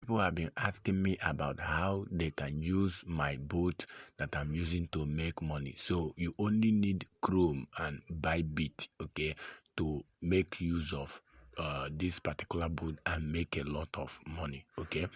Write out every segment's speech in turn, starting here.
people have been asking me about how they can use my bot that I'm using to make money. So you only need Chrome and Bybit, okay, to make use of this particular bot and make a lot of money. Okay,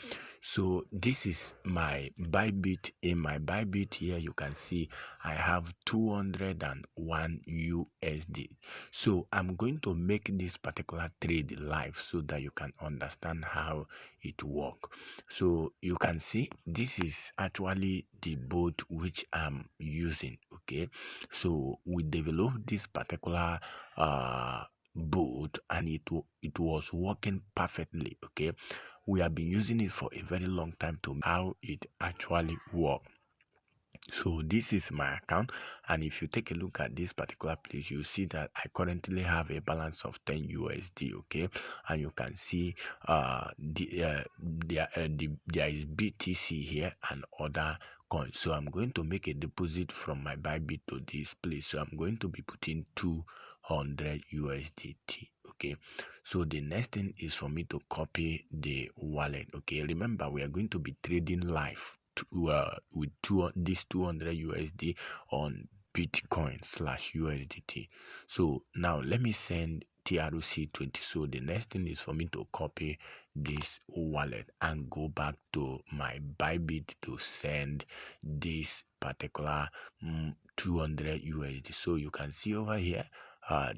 so this is my Bybit. In my Bybit here, you can see I have 201 USD. So I'm going to make this particular trade live so that you can understand how it works. So you can see this is actually the bot which I'm using. Okay, so we developed this particular boat and it was working perfectly. Okay, we have been using it for a very long time to how it actually works. So this is my account, and if you take a look at this particular place, you see that I currently have a balance of 10 USD. Okay, and you can see there is BTC here and other coins. So I'm going to make a deposit from my Bybit to this place. So I'm going to be putting 200 USDT. Okay, so the next thing is for me to copy the wallet. Okay, remember we are going to be trading live with this 200 USD on Bitcoin/USDT. So now let me send TRC20. So the next thing is for me to copy this wallet and go back to my Bybit to send this particular 200 USD. So you can see over here,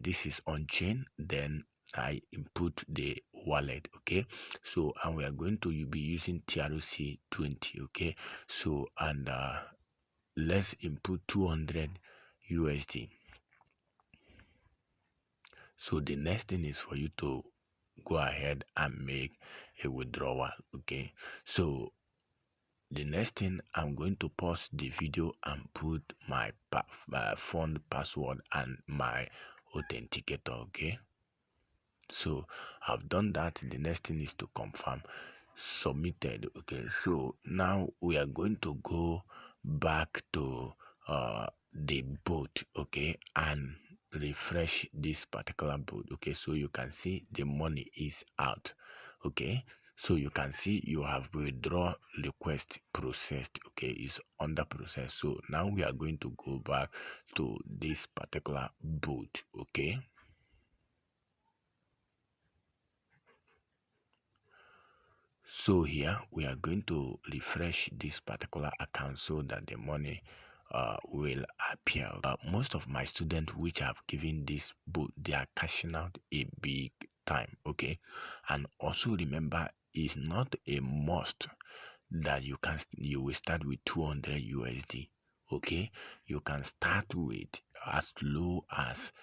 this is on chain. Then I input the wallet. Okay, so and we are going to be using TRC20. Okay, so and let's input 200 USD. So the next thing is for you to go ahead and make a withdrawal. Okay, so the next thing, I'm going to pause the video and put my phone password and my authenticator. Okay, so I've done that. The next thing is to confirm submitted. Okay, so now we are going to go back to the boat. Okay, and refresh this particular boat. Okay, so you can see the money is out. Okay, so you can see you have withdraw request processed. Okay, is under process. So now we are going to go back to this particular boat. Okay, so here we are going to refresh this particular account so that the money will appear. Most of my students which have given this boot, they are cashing out a big time. Okay, and also remember, it's not a must that you will start with 200 USD. Okay, you can start with as low as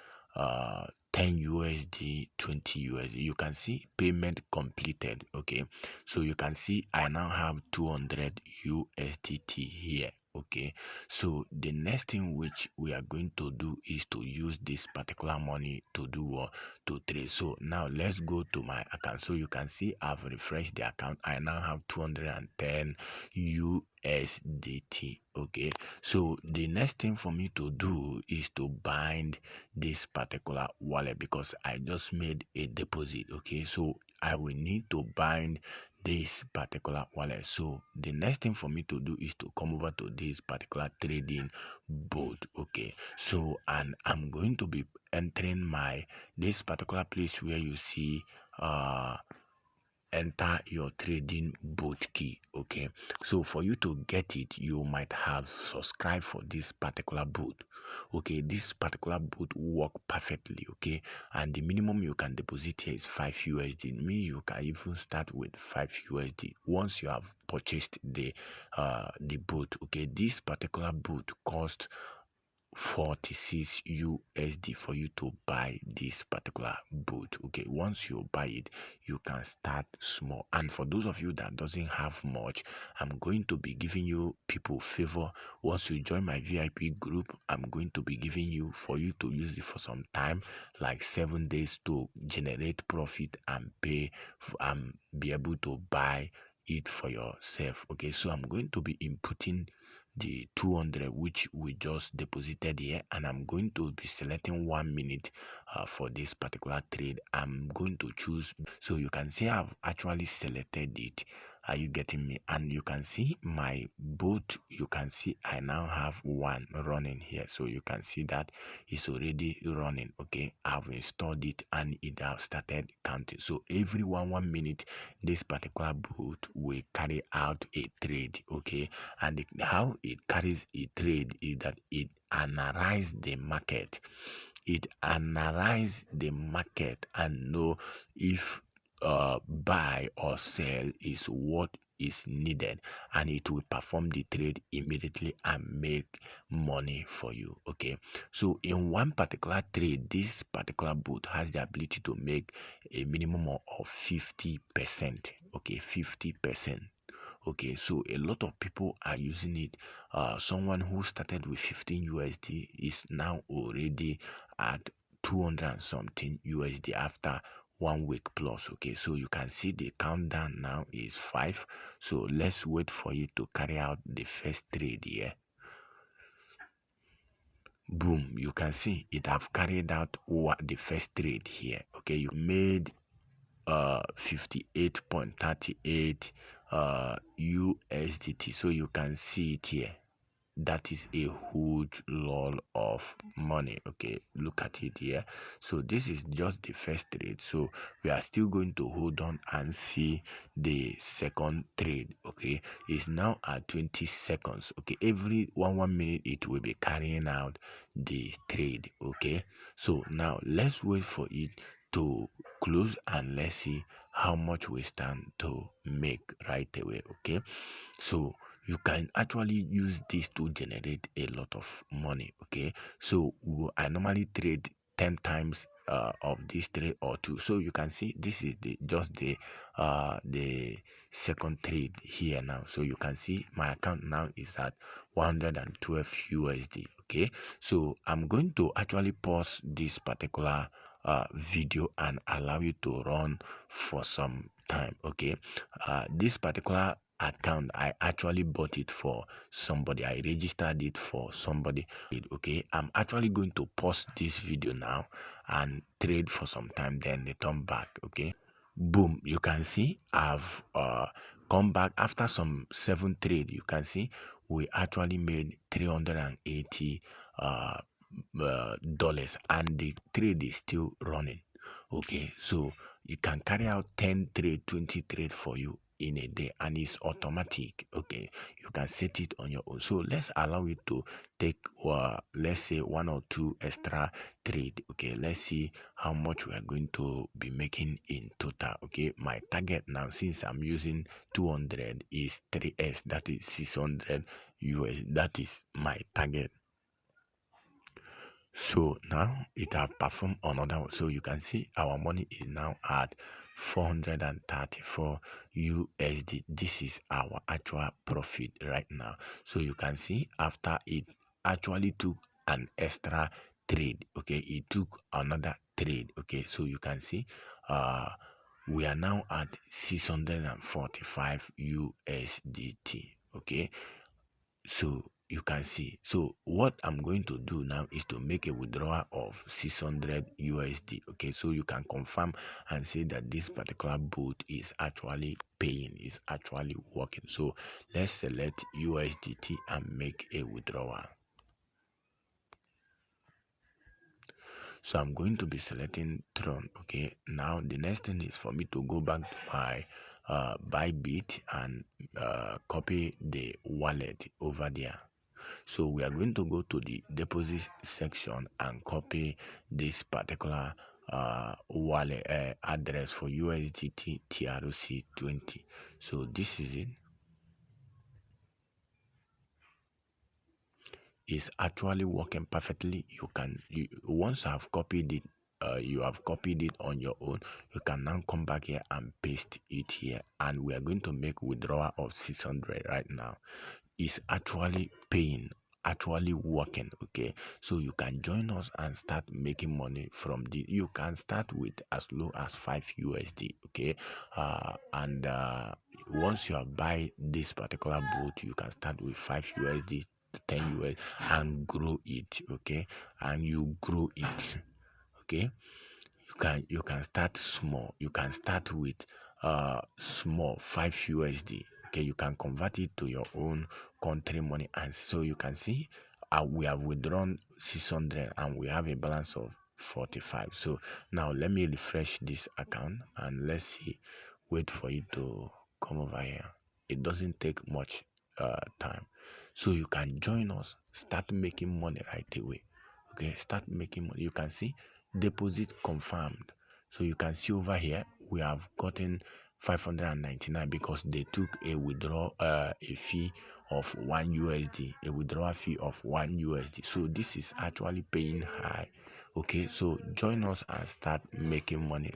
10 USD, 20 USD. You can see payment completed. Okay, so you can see I now have 200 USDT here. Okay, so the next thing which we are going to do is to use this particular money to do what? To trade. So now let's go to my account. So you can see I've refreshed the account. I now have 210 USDT. Okay, so the next thing for me to do is to bind this particular wallet because I just made a deposit. Okay, so I will need to bind this particular wallet. So the next thing for me to do is to come over to this particular trading boat. Okay, so and I'm going to be entering this particular place where you see enter your trading boat key. Okay, so for you to get it, you might have subscribed for this particular boat. Okay, this particular boat work perfectly. Okay, and the minimum you can deposit here is 5 USD. Mean you can even start with 5 USD once you have purchased the boat. Okay, this particular boat cost 46 USD for you to buy this particular boat. Okay, once you buy it, you can start small. And for those of you that doesn't have much, I'm going to be giving you people favor. Once you join my VIP group, I'm going to be giving you for you to use it for some time, like 7 days, to generate profit and pay and be able to buy it for yourself. Okay, so I'm going to be inputting the 200 which we just deposited here, and I'm going to be selecting 1 minute for this particular trade. I'm going to choose, so you can see I've actually selected it, Are you getting me? And you can see my boat, you can see I now have one running here. So you can see that it's already running. Okay, I've installed it and it has started counting. So every 1 minute this particular boat will carry out a trade. Okay, and how it carries a trade is that it analyzes the market. It analyzes the market and know if buy or sell is what is needed, and it will perform the trade immediately and make money for you. Okay, so in one particular trade, this particular bot has the ability to make a minimum of 50%. Okay, 50%. Okay, so a lot of people are using it. Someone who started with 15 USD is now already at 200 and something USD after 1 week plus. Okay, so you can see the countdown now is 5. So let's wait for you to carry out the first trade here. Boom, you can see it have carried out the first trade here. Okay, you made 58.38 USDT. So you can see it here. That is a huge lot of money. Okay, look at it here. So this is just the first trade, so we are still going to hold on and see the second trade. Okay, it's now at 20 seconds. Okay, every 1 minute it will be carrying out the trade. Okay, so now let's wait for it to close and let's see how much we stand to make right away. Okay, so you can actually use this to generate a lot of money. Okay, so I normally trade 10 times of this trade or two. So you can see this is just the second trade here now. So you can see my account now is at 112 USD. Okay, so I'm going to actually pause this particular video and allow you to run for some time. Okay, this particular account, I actually bought it for somebody. I registered it for somebody. Okay, I'm actually going to pause this video now and trade for some time, then return back. Okay, boom, you can see I've come back after some 7 trade. You can see we actually made 380 dollars and the trade is still running. Okay, so you can carry out 10 trade, 20 trade for you in a day, and it's automatic. Okay, you can set it on your own. So let's allow it to take let's say 1 or 2 extra trade. Okay, let's see how much we are going to be making in total. Okay, my target now, since I'm using 200, is 3s, that is 600 US. That is my target. So now it have performed another one. So you can see our money is now at 434 USD. This is our actual profit right now. So you can see after it actually took an extra trade. Okay, it took another trade. Okay, so you can see we are now at 645 USDT. Okay, so you can see. So what I'm going to do now is to make a withdrawal of 600 USD. Okay, so you can confirm and say that this particular bot is actually paying, is actually working. So let's select USDT and make a withdrawal. So I'm going to be selecting Tron. Okay, now the next thing is for me to go back to my Bybit and copy the wallet over there. So we are going to go to the deposit section and copy this particular wallet address for USDT TRC 20. So this is it. Is actually working perfectly. Once I've copied it, you have copied it on your own, you can now come back here and paste it here, and we are going to make withdrawal of 600 right now. It's actually paying, actually working. Okay, so you can join us and start making money from the. You can start with as low as 5 USD. Okay, and once you have buy this particular boat, you can start with 5 USD, 10 US, and grow it. Okay, and you grow it. Okay, you can start small. You can start with small 5 USD. Okay, you can convert it to your own country money, and so you can see we have withdrawn 600 and we have a balance of 45. So now let me refresh this account and let's see. Wait for it to come over here. It doesn't take much time, so you can join us, start making money right away. Okay, start making money. You can see deposit confirmed. So you can see over here we have gotten 599 because they took a withdrawal a fee of 1 USD, a withdrawal fee of 1 USD. So this is actually paying high. Okay, so join us and start making money.